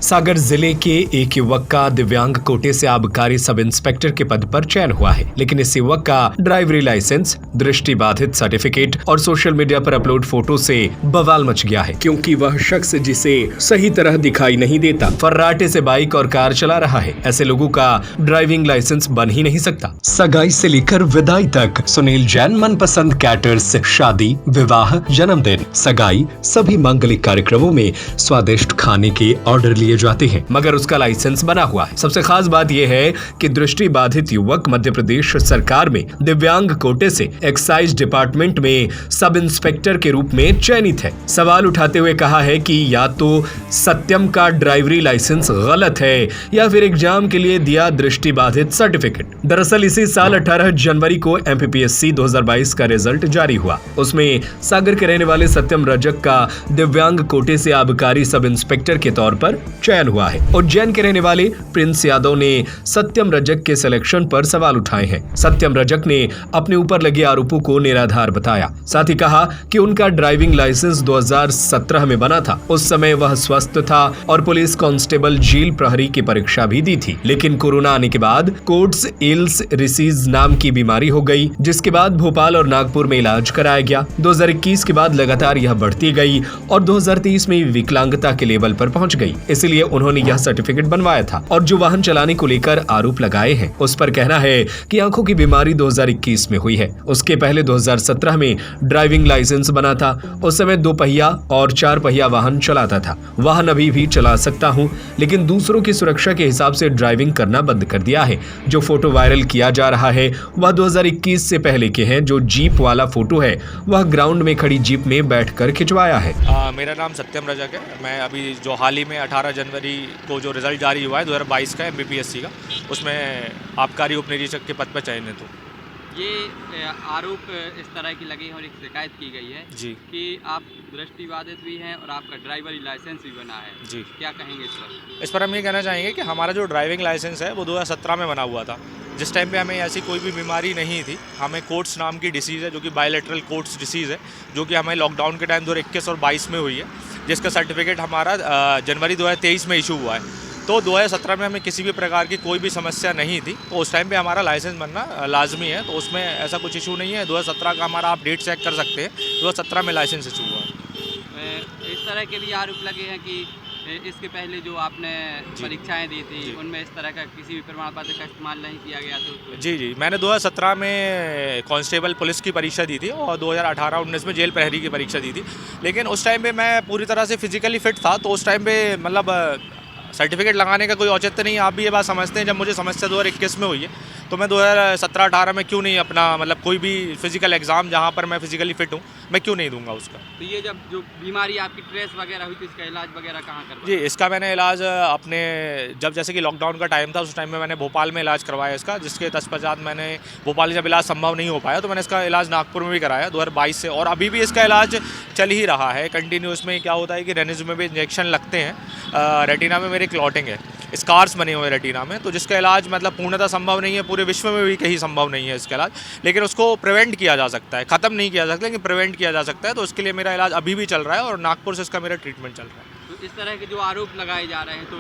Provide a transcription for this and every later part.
सागर जिले के एक युवक का दिव्यांग कोटे से आबकारी सब इंस्पेक्टर के पद पर चयन हुआ है, लेकिन इस युवक का ड्राइवरी लाइसेंस, दृष्टि बाधित सर्टिफिकेट और सोशल मीडिया पर अपलोड फोटो से बवाल मच गया है, क्योंकि वह शख्स जिसे सही तरह दिखाई नहीं देता फर्राटे से बाइक और कार चला रहा है। ऐसे लोगों का ड्राइविंग लाइसेंस बन ही नहीं सकता। सगाई से लेकर विदाई तक सुनील जैन मनपसंद कैटर्स शादी, विवाह, जन्मदिन, सगाई सभी मांगलिक कार्यक्रमों में स्वादिष्ट खाने के ऑर्डर लिए जाते हैं, मगर उसका लाइसेंस बना हुआ है। सबसे खास बात यह है कि दृष्टि बाधित युवक मध्य प्रदेश सरकार में दिव्यांग कोटे से एक्साइज डिपार्टमेंट में सब इंस्पेक्टर के रूप में चयनित है। सवाल उठाते हुए कहा है कि या तो सत्यम का ड्राइवरी लाइसेंस गलत है या फिर एग्जाम के लिए दिया दृष्टि बाधित सर्टिफिकेट। दरअसल इसी साल 18 जनवरी को MPPSC 2022 का रिजल्ट जारी हुआ। उसमें सागर के रहने वाले सत्यम रजक का दिव्यांग कोटे से आबकारी सब इंस्पेक्टर के तौर पर चयन हुआ है। उज्जैन के रहने वाले प्रिंस यादव ने सत्यम रजक के सिलेक्शन पर सवाल उठाए हैं। सत्यम रजक ने अपने ऊपर लगे आरोपों को निराधार बताया। साथ ही कहा कि उनका ड्राइविंग लाइसेंस 2017 में बना था। उस समय वह स्वस्थ था और पुलिस कांस्टेबल जेल प्रहरी की परीक्षा भी दी थी, लेकिन कोरोना आने के बाद कोट्स इल्स रिसीज नाम की बीमारी हो गई, जिसके बाद भोपाल और नागपुर में इलाज कराया गया। 2021 के बाद लगातार यह बढ़ती गई और 2023 में विकलांगता के लेवल पर पहुंच गई। इसलिए उन्होंने यह सर्टिफिकेट बनवाया था और जो वाहन चलाने को लेकर आरोप लगाए हैं उस पर कहना है कि आंखों की बीमारी 2021 में हुई है। उसके पहले 2017 में ड्राइविंग लाइसेंस बना था। उस समय 2 पहिया और 4 पहिया वाहन चलाता था। वाहन अभी भी चला सकता हूं, लेकिन दूसरों की सुरक्षा के हिसाब से ड्राइविंग करना बंद कर दिया है। जो फोटो वायरल किया जा रहा है वह 2021 से पहले के हैं। जो जीप वाला फोटो है वह ग्राउंड में खड़ी जीप में बैठकर खिंचवाया है। मेरा नाम सत्यम रजक है। मैं अभी जो हाल ही में 18 जनवरी को जो रिजल्ट जारी हुआ है 2022 का MPPSC का, उसमें आबकारी उप निरीक्षक के पद पर चयनित हूँ। ये आरोप इस तरह की लगे हैं और एक शिकायत की गई है जी कि आप दृष्टिबाधित भी हैं और आपका ड्राइवरी लाइसेंस भी बना है। जी, क्या कहेंगे इस पर? इस पर हम ये कहना चाहेंगे कि हमारा जो ड्राइविंग लाइसेंस है वो 2017 में बना हुआ था, जिस टाइम पे हमें ऐसी कोई भी बीमारी नहीं थी। हमें कोट्स नाम की डिसीज़ है जो कि बायलैटरल कोट्स डिसीज़ है, जो कि हमें लॉकडाउन के टाइम 2021 और 22 में हुई है, जिसका सर्टिफिकेट हमारा जनवरी 2023 में इशू हुआ है। तो 2017 में हमें किसी भी प्रकार की कोई भी समस्या नहीं थी, तो उस टाइम पे हमारा लाइसेंस बनना लाजमी है। तो उसमें ऐसा कुछ इशू नहीं है। 2017 का हमारा आप डेट चेक कर सकते हैं, 2017 में लाइसेंस इशू हुआ है। इस तरह के भी आरोप लगे हैं कि इसके पहले जो आपने परीक्षाएं दी थी उनमें इस तरह का किसी भी प्रमाण पत्र का इस्तेमाल नहीं किया गया। तो जी, मैंने 2017 में कांस्टेबल पुलिस की परीक्षा दी थी और 2018-19 में जेल प्रहरी की परीक्षा दी थी, लेकिन उस टाइम पे मैं पूरी तरह से फिजिकली फिट था। तो उस टाइम पे मतलब सर्टिफिकेट लगाने का कोई औचित्य नहीं। आप भी ये बात समझते हैं, जब मुझे समस्या 2021 में हुई है तो मैं 2017-18 में क्यों नहीं अपना मतलब कोई भी फिजिकल एग्ज़ाम जहाँ पर मैं फिजिकली फिट हूँ मैं क्यों नहीं दूंगा उसका। तो ये जब जो बीमारी आपकी ट्रेस वगैरह हुई तो इसका इलाज वगैरह कहाँ करवाया? जी, इसका मैंने इलाज अपने जब जैसे कि लॉकडाउन का टाइम था उस टाइम में मैंने भोपाल में इलाज करवाया इसका, जिसके तत्पश्चात मैंने भोपाल जब इलाज संभव नहीं हो पाया तो मैंने इसका इलाज नागपुर में भी कराया 2022 से, और अभी भी इसका इलाज चल ही रहा है कंटिन्यू। इसमें क्या होता है कि रेनिज में भी इंजेक्शन लगते हैं। रेटिना में मेरे क्लॉटिंग है, स्कार्स बने हुए रेटिना में, तो जिसका इलाज मतलब पूर्णतः संभव नहीं है। पूरे विश्व में भी कहीं संभव नहीं है इसका इलाज, लेकिन उसको प्रिवेंट किया जा सकता है। ख़त्म नहीं किया जा सकता लेकिन प्रिवेंट किया जा सकता है। तो उसके लिए मेरा इलाज अभी भी चल रहा है और नागपुर से इसका मेरा ट्रीटमेंट चल रहा है। तो इस तरह के जो आरोप लगाए जा रहे हैं तो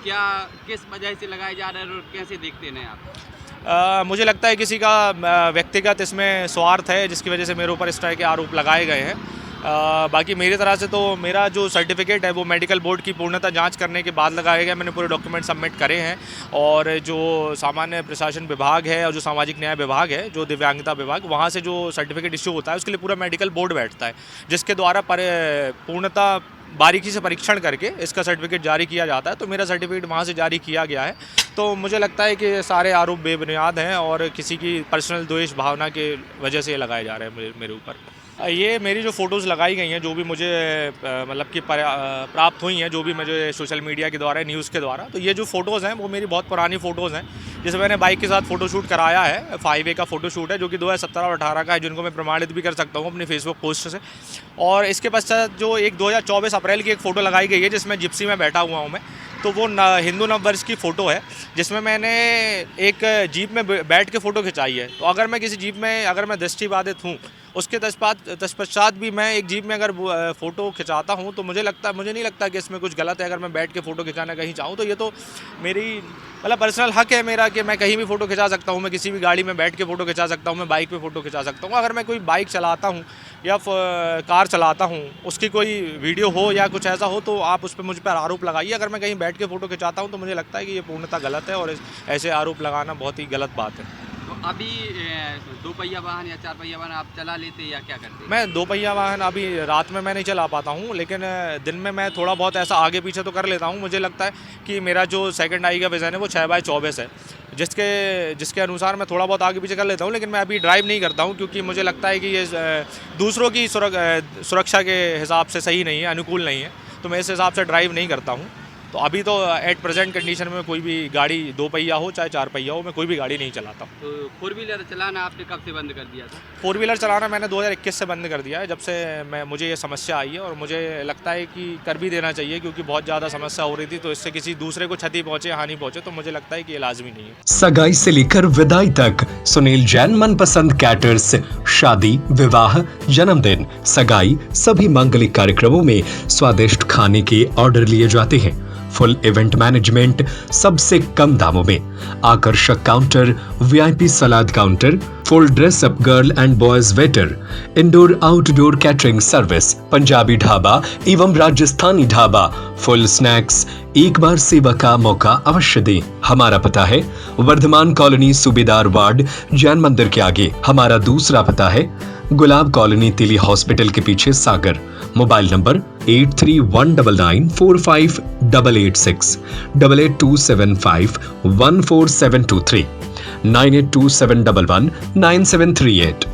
क्या किस वजह से लगाए जा रहे हैं और कैसे देखते हैं आप? मुझे लगता है किसी का व्यक्तिगत इसमें स्वार्थ है जिसकी वजह से मेरे ऊपर इस तरह के आरोप लगाए गए हैं। बाकी मेरी तरह से तो मेरा जो सर्टिफिकेट है वो मेडिकल बोर्ड की पूर्णतः जांच करने के बाद लगाया गया। मैंने पूरे डॉक्यूमेंट सबमिट करे हैं और जो सामान्य प्रशासन विभाग है और जो सामाजिक न्याय विभाग है, जो दिव्यांगता विभाग, वहाँ से जो सर्टिफिकेट इश्यू होता है उसके लिए पूरा मेडिकल बोर्ड बैठता है, जिसके द्वारा पूर्णतः बारीकी से परीक्षण करके इसका सर्टिफिकेट जारी किया जाता है। तो मेरा सर्टिफिकेट वहाँ से जारी किया गया है। तो मुझे लगता है कि सारे आरोप बेबुनियाद हैं और किसी की पर्सनल द्वेष भावना के वजह से लगाए जा रहे हैं मेरे ऊपर। ये मेरी जो फ़ोटोज़ लगाई गई हैं, जो भी मुझे मतलब कि प्राप्त हुई हैं, जो भी मुझे सोशल मीडिया के द्वारा, न्यूज़ के द्वारा, तो ये जो फ़ोटोज़ हैं वो मेरी बहुत पुरानी फ़ोटोज़ हैं, जिसे मैंने बाइक के साथ फ़ोटोशूट कराया है। 5A का फ़ोटोशूट है जो कि 2017 और 18 का है, जिनको मैं प्रमाणित भी कर सकता हूँ अपनी फेसबुक पोस्ट से। और इसके पश्चात जो एक 2024 अप्रैल की एक फ़ोटो लगाई गई है जिसमें जिप्सी में बैठा हुआ हूँ मैं, तो वो हिंदू नववर्ष की फ़ोटो है, जिसमें मैंने एक जीप में बैठ के फ़ोटो खिंचाई है। तो अगर मैं किसी जीप में, अगर मैं दृष्टिबाधित हूँ उसके तत्पश्चात भी मैं एक जीप में अगर फ़ोटो खिंचाता हूँ तो मुझे नहीं लगता कि इसमें कुछ गलत है। अगर मैं बैठ के फ़ोटो खिंचाना कहीं चाहूँ तो ये तो मेरी मतलब पर्सनल हक है मेरा कि मैं कहीं भी फ़ोटो खिंचा सकता हूँ। मैं किसी भी गाड़ी में बैठ के फ़ोटो खिंचा सकता हूँ, मैं बाइक पे फ़ोटो खिंचा सकता हूँ। अगर मैं कोई बाइक चलाता हूँ या कार चलाता हूँ, उसकी कोई वीडियो हो या कुछ ऐसा हो तो आप उस पर मुझ पर आरोप लगाइए। अगर मैं कहीं बैठ के फ़ोटो खिंचाता हूँ तो मुझे लगता है कि ये पूर्णतः गलत है और ऐसे आरोप लगाना बहुत ही गलत बात है। तो अभी 2 पहिया वाहन या 4 पहिया वाहन आप चला लेते या क्या करते हैं? मैं 2 पहिया वाहन अभी रात में मैं नहीं चला पाता हूँ, लेकिन दिन में मैं थोड़ा बहुत ऐसा आगे पीछे तो कर लेता हूँ। मुझे लगता है कि मेरा जो सेकंड आई का विज़न है वो 6x24 है, जिसके अनुसार मैं थोड़ा बहुत आगे पीछे कर लेता हूँ। लेकिन मैं अभी ड्राइव नहीं करता हूँ क्योंकि मुझे लगता है कि ये दूसरों की सुरक्षा के हिसाब से सही नहीं है, अनुकूल नहीं है, तो मैं इस हिसाब से ड्राइव नहीं करता हूँ। तो अभी तो एट प्रेजेंट कंडीशन में कोई भी गाड़ी 2 पहिया हो चाहे 4 पहिया हो, मैं कोई भी गाड़ी नहीं चलाता हूँ। तो 4 व्हीलर चलाना आपने कब से बंद कर दिया था? 4 व्हीलर चलाना मैंने 2021 से बंद कर दिया है, जब से मुझे ये समस्या आई है। और मुझे लगता है कि कर भी देना चाहिए क्योंकि बहुत ज़्यादा समस्या हो रही थी, तो इससे किसी दूसरे को क्षति पहुँचे, हानि पहुँचे, तो मुझे लगता है कि ये लाजमी नहीं है। सगाई से लेकर विदाई तक सुनील जैन मनपसंद कैटर्स शादी, विवाह, जन्मदिन, सगाई सभी मांगलिक कार्यक्रमों में स्वादिष्ट खाने के ऑर्डर लिए जाते हैं। फुल इवेंट मैनेजमेंट सबसे कम दामों में, आकर्षक counter, VIP salad counter, full dress up girl and boys waiter, indoor outdoor catering service, Punjabi dhaba एवं राजस्थानी ढाबा, फुल स्नैक्स। एक बार सेवा का मौका अवश्य दें। हमारा पता है वर्धमान कॉलोनी, सूबेदार वार्ड, जैन मंदिर के आगे। हमारा दूसरा पता है गुलाब कॉलोनी, तिली हॉस्पिटल के पीछे, सागर। Mobile number 8319458886, 8827514723, 9827119738।